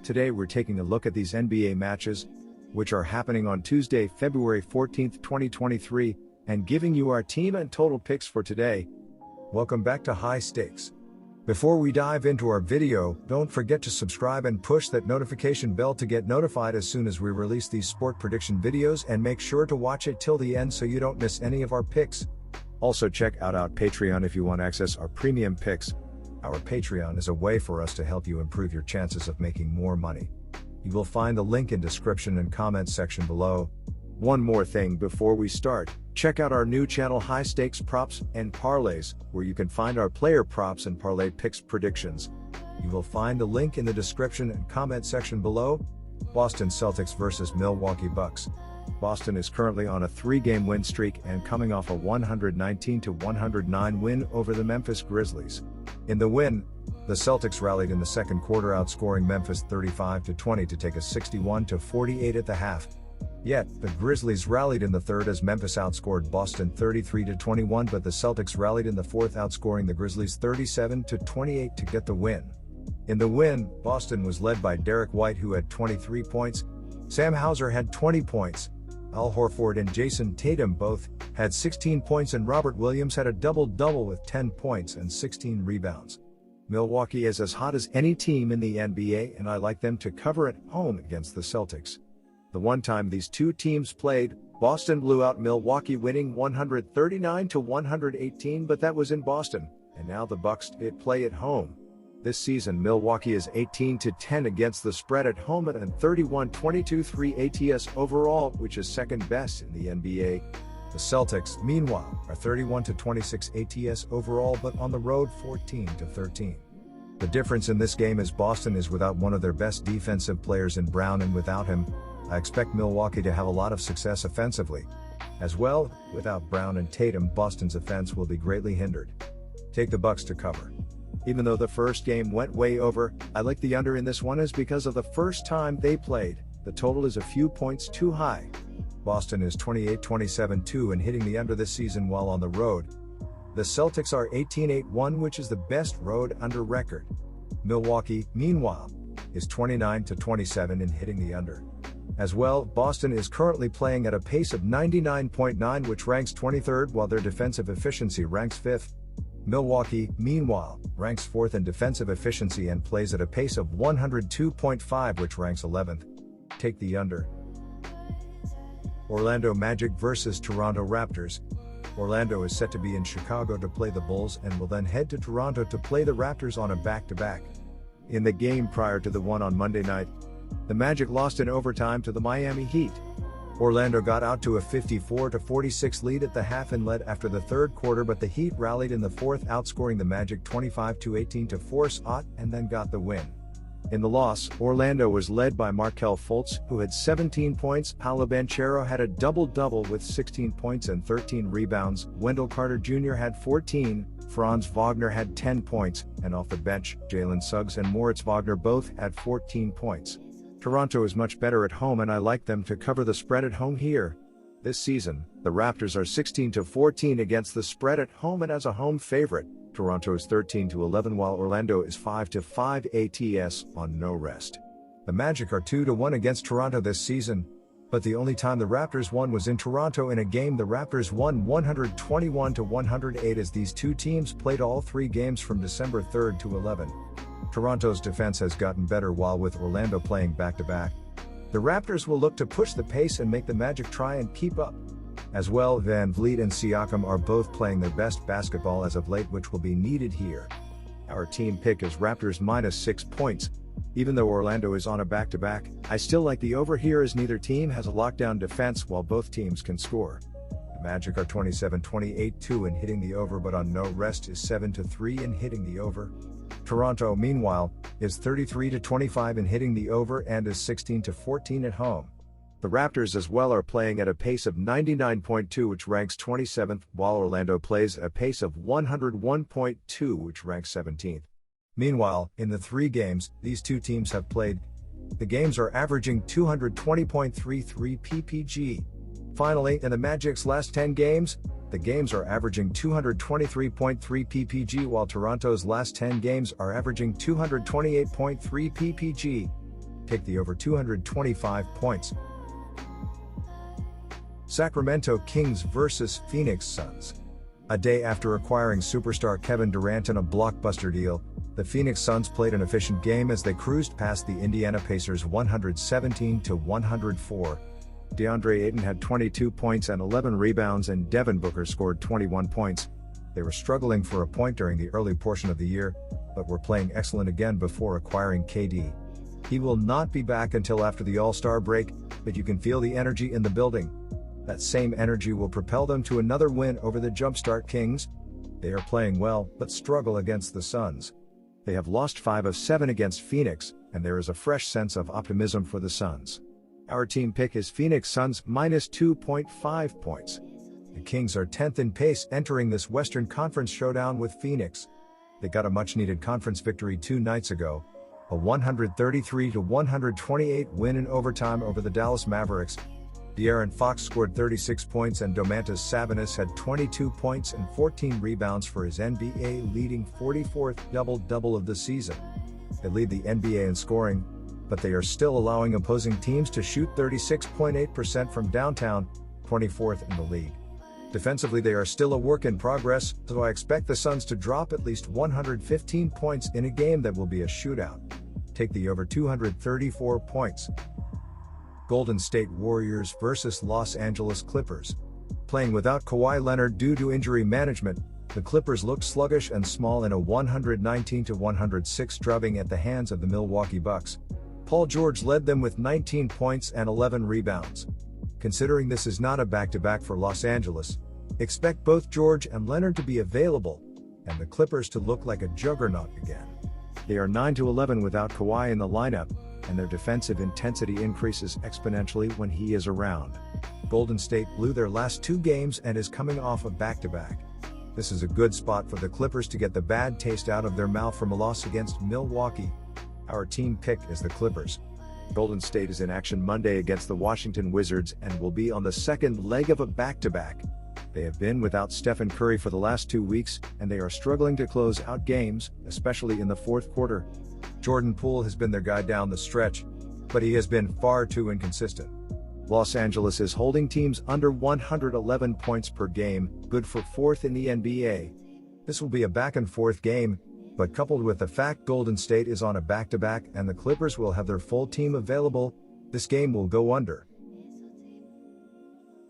Today we're taking a look at these NBA matches, which are happening on Tuesday, February 14th, 2023, and giving you our team and total picks for today. Welcome back to High Stakes. Before we dive into our video, don't forget to subscribe and push that notification bell to get notified as soon as we release these sport prediction videos, and make sure to watch it till the end so you don't miss any of our picks. Also check out our Patreon if you want to access our premium picks. Our Patreon is a way for us to help you improve your chances of making more money. You will find the link in description and comment section below. One more thing before we start, check out our new channel High Stakes Props and Parlays, where you can find our player props and parlay picks predictions. You will find the link in the description and comment section below. Boston Celtics versus Milwaukee Bucks. Boston is currently on a 3-game win streak and coming off a 119-109 win over the Memphis Grizzlies. In the win, the Celtics rallied in the second quarter, outscoring Memphis 35-20 to take a 61-48 at the half. Yet, the Grizzlies rallied in the third as Memphis outscored Boston 33-21, but the Celtics rallied in the fourth, outscoring the Grizzlies 37-28 to get the win. In the win, Boston was led by Derek White, who had 23 points. Sam Hauser had 20 points. Al Horford and Jason Tatum both had 16 points, and Robert Williams had a double-double with 10 points and 16 rebounds. Milwaukee is as hot as any team in the NBA, and I like them to cover at home against the Celtics. The one time these two teams played, Boston blew out Milwaukee, winning 139-118, but that was in Boston, and now the Bucks play at home. This season Milwaukee is 18-10 against the spread at home and 31-22-3 ATS overall, which is second best in the NBA. The Celtics, meanwhile, are 31-26 ATS overall, but on the road 14-13. The difference in this game is Boston is without one of their best defensive players in Brown, and without him, I expect Milwaukee to have a lot of success offensively. As well, without Brown and Tatum, Boston's offense will be greatly hindered. Take the Bucks to cover. Even though the first game went way over, I like the under in this one is because of the first time they played. The total is a few points too high. Boston is 28-27-2 and hitting the under this season while on the road. The Celtics are 18-8-1, which is the best road under record. Milwaukee, meanwhile, is 29-27 in hitting the under. As well, Boston is currently playing at a pace of 99.9, which ranks 23rd, while their defensive efficiency ranks 5th. Milwaukee, meanwhile, ranks 4th in defensive efficiency and plays at a pace of 102.5, which ranks 11th. Take the under. Orlando Magic versus Toronto Raptors. Orlando is set to be in Chicago to play the Bulls and will then head to Toronto to play the Raptors on a back-to-back. In the game prior to the one on Monday night, the Magic lost in overtime to the Miami Heat. Orlando got out to a 54-46 lead at the half and led after the third quarter, but the Heat rallied in the fourth, outscoring the Magic 25-18 to force out and then got the win. In the loss, Orlando was led by Markelle Fultz, who had 17 points. Paolo Banchero had a double-double with 16 points and 13 rebounds. Wendell Carter Jr. had 14, Franz Wagner had 10 points, and off the bench, Jalen Suggs and Moritz Wagner both had 14 points. Toronto is much better at home, and I like them to cover the spread at home here. This season, the Raptors are 16-14 against the spread at home and as a home favorite. Toronto is 13-11, while Orlando is 5-5 ATS on no rest. The Magic are 2-1 against Toronto this season, but the only time the Raptors won was in Toronto in a game the Raptors won 121-108 as these two teams played all 3 games from December 3rd to 11. Toronto's defense has gotten better, while with Orlando playing back-to-back, the Raptors will look to push the pace and make the Magic try and keep up. As well, Van Vliet and Siakam are both playing their best basketball as of late, which will be needed here. Our team pick is Raptors -6 points. Even though Orlando is on a back-to-back, I still like the over here as neither team has a lockdown defense while both teams can score. The Magic are 27-28-2 in hitting the over, but on no rest is 7-3 in hitting the over. Toronto, meanwhile, is 33-25 in hitting the over and is 16-14 at home. The Raptors as well are playing at a pace of 99.2, which ranks 27th, while Orlando plays at a pace of 101.2, which ranks 17th. Meanwhile, in the 3 games these two teams have played, the games are averaging 220.33 ppg. Finally, in the Magic's last 10 games, the games are averaging 223.3 ppg, while Toronto's last 10 games are averaging 228.3 ppg. Take the over 225 points. Sacramento Kings vs Phoenix Suns. A day after acquiring superstar Kevin Durant in a blockbuster deal, the Phoenix Suns played an efficient game as they cruised past the Indiana Pacers 117-104. DeAndre Ayton had 22 points and 11 rebounds, and Devin Booker scored 21 points. They were struggling for a point during the early portion of the year, but were playing excellent again before acquiring KD. He will not be back until after the All-Star break, but you can feel the energy in the building. That same energy will propel them to another win over the Jumpstart Kings. They are playing well, but struggle against the Suns. They have lost 5 of 7 against Phoenix, and there is a fresh sense of optimism for the Suns. Our team pick is Phoenix Suns minus 2.5 points. The Kings are 10th in pace entering this Western Conference showdown with Phoenix. They got a much-needed conference victory 2 nights ago, a 133-128 win in overtime over the Dallas Mavericks. De'Aaron Fox scored 36 points and Domantas Sabonis had 22 points and 14 rebounds for his NBA-leading 44th double-double of the season. They lead the NBA in scoring, but they are still allowing opposing teams to shoot 36.8% from downtown, 24th in the league. Defensively, they are still a work in progress, so I expect the Suns to drop at least 115 points in a game that will be a shootout. Take the over 234 points. Golden State Warriors vs Los Angeles Clippers. Playing without Kawhi Leonard due to injury management, the Clippers looked sluggish and small in a 119-106 drubbing at the hands of the Milwaukee Bucks. Paul George led them with 19 points and 11 rebounds. Considering this is not a back-to-back for Los Angeles, expect both George and Leonard to be available, and the Clippers to look like a juggernaut again. They are 9-11 without Kawhi in the lineup, and their defensive intensity increases exponentially when he is around. Golden State blew their last 2 games and is coming off a back-to-back. This is a good spot for the Clippers to get the bad taste out of their mouth from a loss against Milwaukee. Our team pick is the Clippers. Golden State is in action Monday against the Washington Wizards and will be on the second leg of a back-to-back. They have been without Stephen Curry for the last 2 weeks, and they are struggling to close out games, especially in the fourth quarter. Jordan Poole has been their guy down the stretch, but he has been far too inconsistent. Los Angeles is holding teams under 111 points per game, good for 4th in the NBA. This will be a back-and-forth game, but coupled with the fact Golden State is on a back-to-back and the Clippers will have their full team available, this game will go under.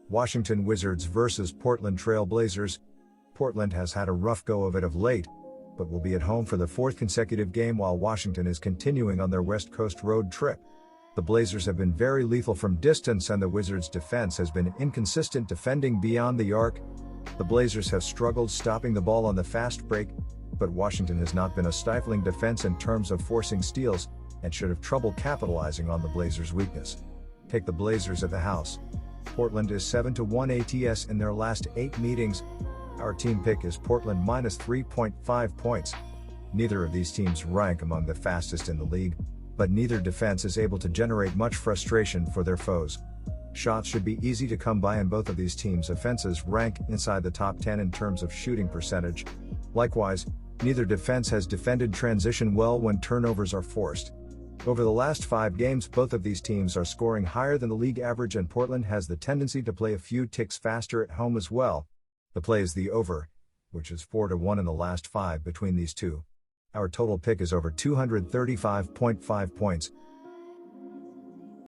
Washington Wizards vs Portland Trail Blazers. Portland has had a rough go of it of late, but will be at home for the 4th consecutive game while Washington is continuing on their West Coast road trip. The Blazers have been very lethal from distance and the Wizards' defense has been inconsistent defending beyond the arc. The Blazers have struggled stopping the ball on the fast break, but Washington has not been a stifling defense in terms of forcing steals, and should have trouble capitalizing on the Blazers' weakness. Take the Blazers at the house. Portland is 7-1 ATS in their last 8 meetings. Our team pick is Portland minus 3.5 points. Neither of these teams rank among the fastest in the league, but neither defense is able to generate much frustration for their foes. Shots should be easy to come by and both of these teams' offenses rank inside the top 10 in terms of shooting percentage. Likewise, neither defense has defended transition well when turnovers are forced. Over the last 5 games, both of these teams are scoring higher than the league average and Portland has the tendency to play a few ticks faster at home as well. The play is the over, which is 4-1 in the last 5 between these two. Our total pick is over 235.5 points.